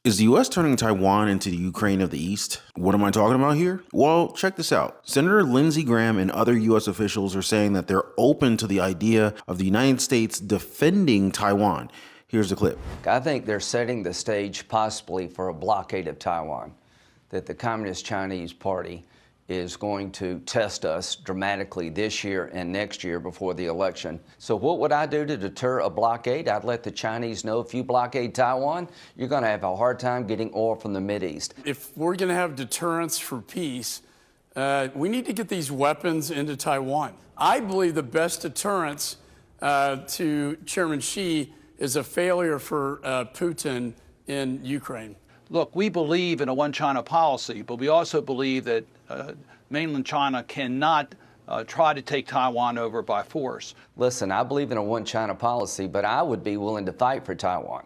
Is the US turning Taiwan into the Ukraine of the East? What am I talking about here? Well, check this out. Senator Lindsey Graham and other US officials are saying that they're open to the idea of the United States defending Taiwan. Here's the clip. I think they're setting the stage possibly for a blockade of Taiwan, that the Communist Chinese Party is going to test us dramatically this year and next year before the election. So what would I do to deter a blockade? I'd let the Chinese know if you blockade Taiwan, you're going to have a hard time getting oil from the Mideast. If we're going to have deterrence for peace, we need to get these weapons into Taiwan. I believe the best deterrence to Chairman Xi is a failure for Putin in Ukraine. Look, we believe in a one-China policy, but we also believe that mainland China cannot try to take Taiwan over by force. Listen, I believe in a one-China policy, but I would be willing to fight for Taiwan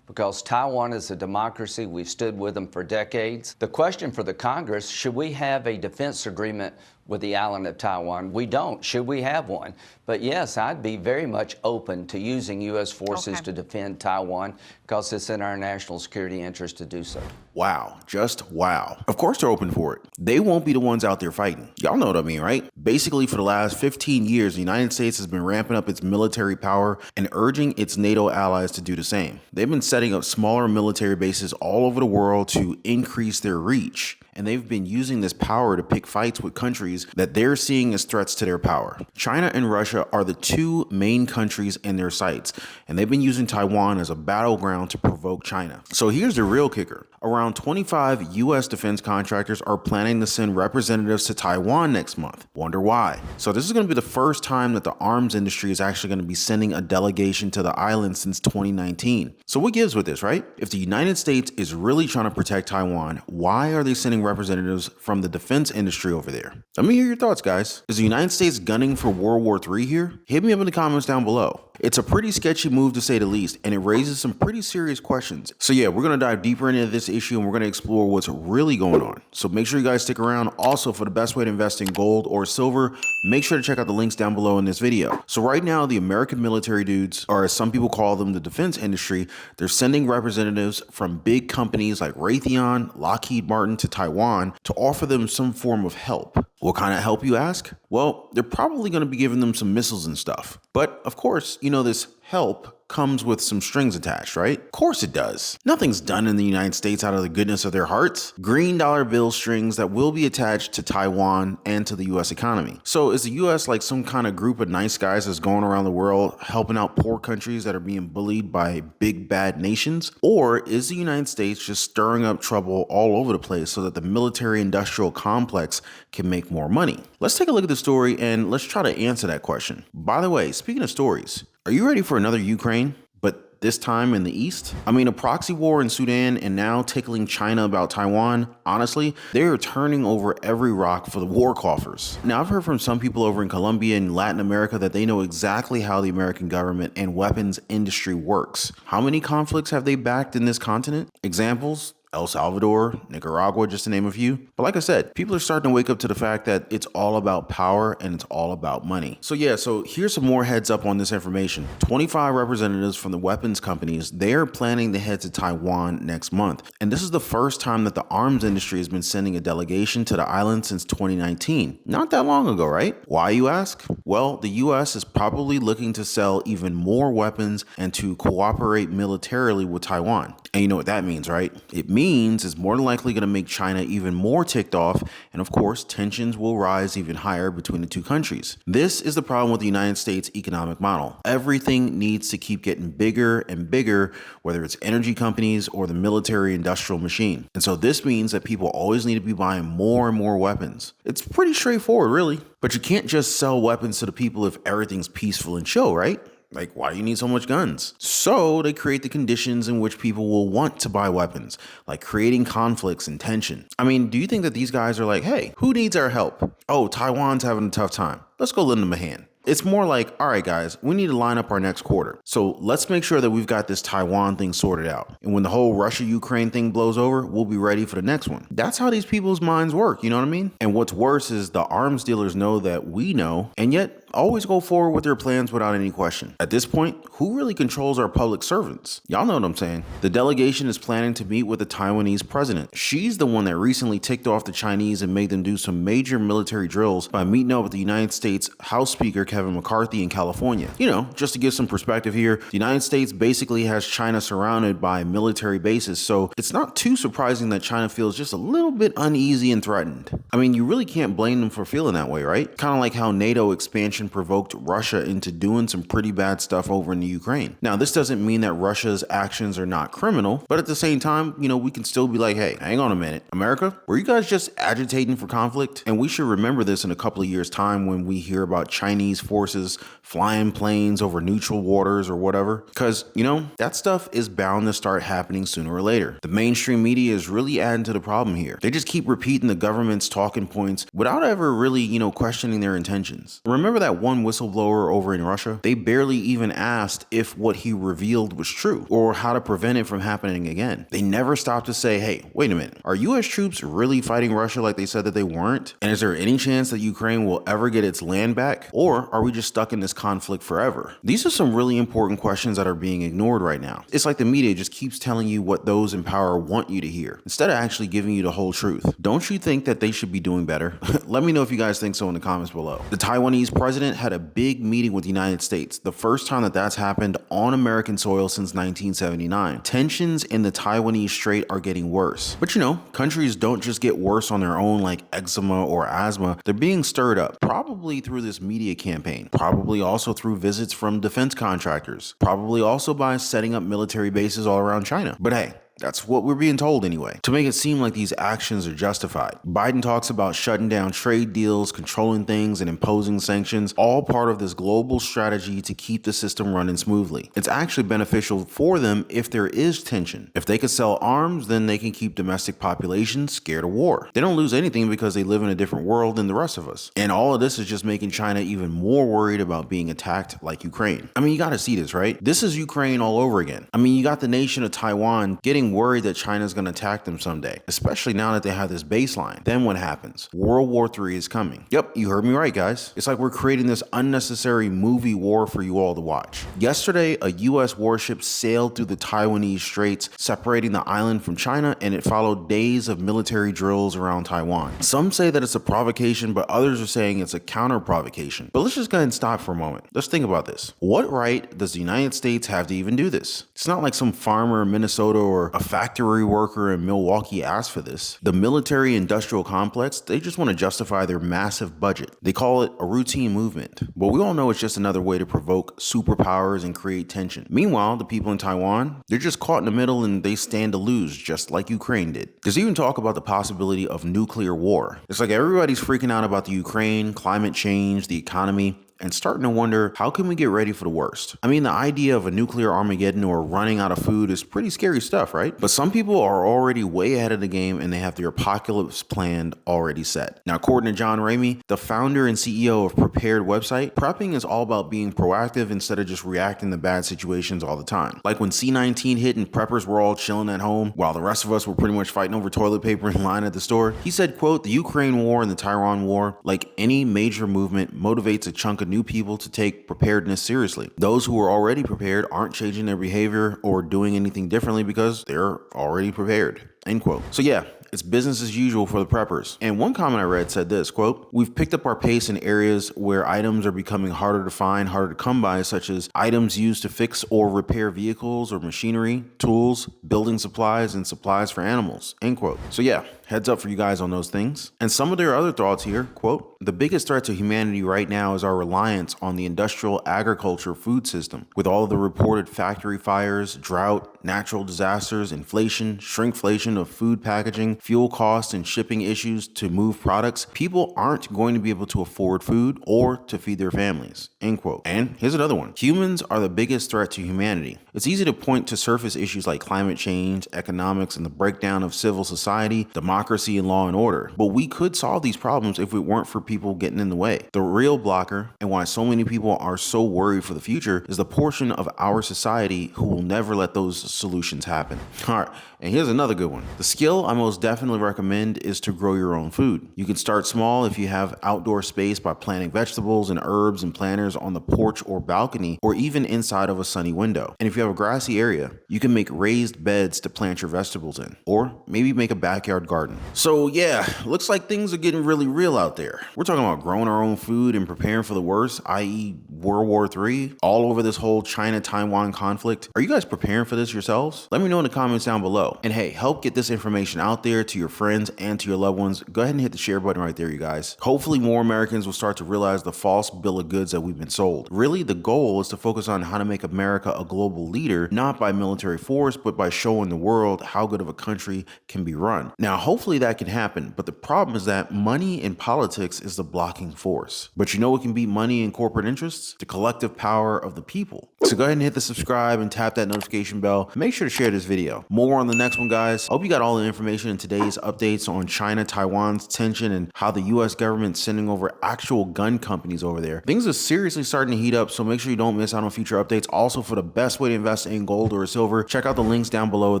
because Taiwan is a democracy. We've stood with them for decades. The question for the Congress, should we have a defense agreement with the island of Taiwan? We don't. Should we have one? But yes, I'd be very much open to using U.S. forces to defend Taiwan because it's in our national security interest to do so. Wow, just wow. Of course they're open for it. They won't be the ones out there fighting. Y'all know what I mean, right? Basically, for the last 15 years, the United States has been ramping up its military power and urging its NATO allies to do the same. They've been setting up smaller military bases all over the world to increase their reach. And they've been using this power to pick fights with countries that they're seeing as threats to their power. China and Russia are the two main countries in their sights, and they've been using Taiwan as a battleground to provoke China. So here's the real kicker. Around 25 U.S. defense contractors are planning to send representatives to Taiwan next month. Wonder why? So this is going to be the first time that the arms industry is actually going to be sending a delegation to the island since 2019. So what gives with this, right? If the United States is really trying to protect Taiwan, why are they sending representatives from the defense industry over there? Let me hear your thoughts, guys. Is the United States gunning for World War III here? Hit me up in the comments down below. It's a pretty sketchy move to say the least, and it raises some pretty serious questions. So yeah, we're going to dive deeper into this issue and we're going to explore what's really going on. So make sure you guys stick around. Also, for the best way to invest in gold or silver, make sure to check out the links down below in this video. So right now, the American military dudes, or as some people call them, the defense industry, they're sending representatives from big companies like Raytheon, Lockheed Martin to Taiwan to offer them some form of help. What kind of help, you ask? Well, they're probably going to be giving them some missiles and stuff. But of course, you know, this help comes with some strings attached, right? Of course it does. Nothing's done in the United States out of the goodness of their hearts. Green dollar bill strings that will be attached to Taiwan and to the US economy. So is the US like some kind of group of nice guys that's going around the world helping out poor countries that are being bullied by big bad nations? Or is the United States just stirring up trouble all over the place so that the military industrial complex can make more money? Let's take a look at the story and let's try to answer that question. By the way, speaking of stories, are you ready for another Ukraine, but this time in the East? I mean, a proxy war in Sudan and now tickling China about Taiwan. Honestly, they're turning over every rock for the war coffers. Now, I've heard from some people over in Colombia and Latin America that they know exactly how the American government and weapons industry works. How many conflicts have they backed in this continent? Examples? El Salvador, Nicaragua, just to name a few. But like I said, people are starting to wake up to the fact that it's all about power and it's all about money. So yeah, so here's some more heads up on this information. 25 representatives from the weapons companies, they're planning to head to Taiwan next month. And this is the first time that the arms industry has been sending a delegation to the island since 2019. Not that long ago, right? Why, you ask? Well, the US is probably looking to sell even more weapons and to cooperate militarily with Taiwan. And you know what that means, right? It means it's more than likely going to make China even more ticked off, and of course, tensions will rise even higher between the two countries. This is the problem with the United States economic model. Everything needs to keep getting bigger and bigger, whether it's energy companies or the military industrial machine. And so this means that people always need to be buying more and more weapons. It's pretty straightforward, really. But you can't just sell weapons to the people if everything's peaceful and chill, right? Like, why do you need so much guns? So they create the conditions in which people will want to buy weapons, like creating conflicts and tension. I mean, do you think that these guys are like, hey, who needs our help? Oh, Taiwan's having a tough time. Let's go lend them a hand. It's more like, all right, guys, we need to line up our next quarter. So let's make sure that we've got this Taiwan thing sorted out. And when the whole Russia-Ukraine thing blows over, we'll be ready for the next one. That's how these people's minds work, you know what I mean? And what's worse is the arms dealers know that we know, and yet always go forward with their plans without any question. At this point, who really controls our public servants? Y'all know what I'm saying. The delegation is planning to meet with the Taiwanese president. She's the one that recently ticked off the Chinese and made them do some major military drills by meeting up with the United States House Speaker Kevin McCarthy in California. You know, just to give some perspective here, the United States basically has China surrounded by military bases, so it's not too surprising that China feels just a little bit uneasy and threatened. I mean, you really can't blame them for feeling that way, right? Kind of like how NATO expansion provoked Russia into doing some pretty bad stuff over in the Ukraine. Now, this doesn't mean that Russia's actions are not criminal, but at the same time, you know, we can still be like, hey, hang on a minute. America, were you guys just agitating for conflict? And we should remember this in a couple of years' time when we hear about Chinese forces flying planes over neutral waters or whatever. Because, you know, that stuff is bound to start happening sooner or later. The mainstream media is really adding to the problem here. They just keep repeating the government's talking points without ever really, you know, questioning their intentions. Remember that one whistleblower over in Russia? They barely even asked if what he revealed was true or how to prevent it from happening again. They never stopped to say, hey, wait a minute, are US troops really fighting Russia like they said that they weren't? And is there any chance that Ukraine will ever get its land back? Or are we just stuck in this conflict forever? These are some really important questions that are being ignored right now. It's like the media just keeps telling you what those in power want you to hear, instead of actually giving you the whole truth. Don't you think that they should be doing better? Let me know if you guys think so in the comments below. The Taiwanese president had a big meeting with the United States, the first time that that's happened on American soil since 1979. Tensions in the Taiwanese Strait are getting worse. But you know, countries don't just get worse on their own like eczema or asthma. They're being stirred up, probably through this media campaign, probably also through visits from defense contractors, probably also by setting up military bases all around China. But hey, that's what we're being told anyway, to make it seem like these actions are justified. Biden talks about shutting down trade deals, controlling things, and imposing sanctions, all part of this global strategy to keep the system running smoothly. It's actually beneficial for them if there is tension. If they can sell arms, then they can keep domestic populations scared of war. They don't lose anything because they live in a different world than the rest of us. And all of this is just making China even more worried about being attacked like Ukraine. I mean, you gotta see this, right? This is Ukraine all over again. I mean, you got the nation of Taiwan getting worried that China's going to attack them someday, especially now that they have this baseline. Then what happens? World War III is coming. Yep, you heard me right, guys. It's like we're creating this unnecessary movie war for you all to watch. Yesterday, a U.S. warship sailed through the Taiwanese Straits, separating the island from China, and it followed days of military drills around Taiwan. Some say that it's a provocation, but others are saying it's a counter-provocation. But let's just go ahead and stop for a moment. Let's think about this. What right does the United States have to even do this? It's not like some farmer in Minnesota or a factory worker in Milwaukee asked for this. The military industrial complex, they just want to justify their massive budget. They call it a routine movement. But we all know it's just another way to provoke superpowers and create tension. Meanwhile, the people in Taiwan, they're just caught in the middle and they stand to lose, just like Ukraine did. There's even talk about the possibility of nuclear war. It's like everybody's freaking out about the Ukraine, climate change, the economy, and starting to wonder, how can we get ready for the worst? I mean, the idea of a nuclear Armageddon or running out of food is pretty scary stuff, right? But some people are already way ahead of the game and they have their apocalypse plan already set. Now, according to John Ramey, the founder and CEO of Prepared website, prepping is all about being proactive instead of just reacting to bad situations all the time. Like when C-19 hit and preppers were all chilling at home while the rest of us were pretty much fighting over toilet paper in line at the store. He said, quote, "The Ukraine war and the Taiwan war, like any major movement, motivates a chunk of new people to take preparedness seriously. Those who are already prepared aren't changing their behavior or doing anything differently because they're already prepared." End quote. So yeah, it's business as usual for the preppers. And one comment I read said this, quote, "We've picked up our pace in areas where items are becoming harder to find, harder to come by, such as items used to fix or repair vehicles or machinery, tools, building supplies, and supplies for animals." End quote. So yeah, heads up for you guys on those things. And some of their other thoughts here, quote, "The biggest threat to humanity right now is our reliance on the industrial agriculture food system. With all of the reported factory fires, drought, natural disasters, inflation, shrinkflation of food packaging, fuel costs, and shipping issues to move products, people aren't going to be able to afford food or to feed their families." End quote. And here's another one. "Humans are the biggest threat to humanity. It's easy to point to surface issues like climate change, economics, and the breakdown of civil society, democracy, democracy and law and order. But we could solve these problems if it weren't for people getting in the way. The real blocker, and why so many people are so worried for the future, is the portion of our society who will never let those solutions happen. All right, and here's another good one. The skill I most definitely recommend is to grow your own food. You can start small if you have outdoor space by planting vegetables and herbs and planters on the porch or balcony, or even inside of a sunny window. And if you have a grassy area, you can make raised beds to plant your vegetables in, or maybe make a backyard garden. So yeah, looks like things are getting really real out there. We're talking about growing our own food and preparing for the worst, i.e. World War III, all over this whole China-Taiwan conflict. Are you guys preparing for this yourselves? Let me know in the comments down below. And hey, help get this information out there to your friends and to your loved ones. Go ahead and hit the share button right there, you guys. Hopefully more Americans will start to realize the false bill of goods that we've been sold. Really, the goal is to focus on how to make America a global leader, not by military force, but by showing the world how good of a country can be run. Now, hopefully that can happen, but the problem is that money in politics is the blocking force. But you know what can beat money and corporate interests? The collective power of the people. So go ahead and hit the subscribe and tap that notification bell. Make sure to share this video. More on the next one, guys. I hope you got all the information in today's updates on China-Taiwan's tension and how the US government's sending over actual gun companies over there. Things are seriously starting to heat up, so make sure you don't miss out on future updates. Also, for the best way to invest in gold or silver, check out the links down below of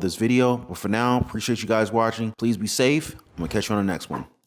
this video. But for now, appreciate you guys watching. Please be safe. I'm gonna catch you on the next one.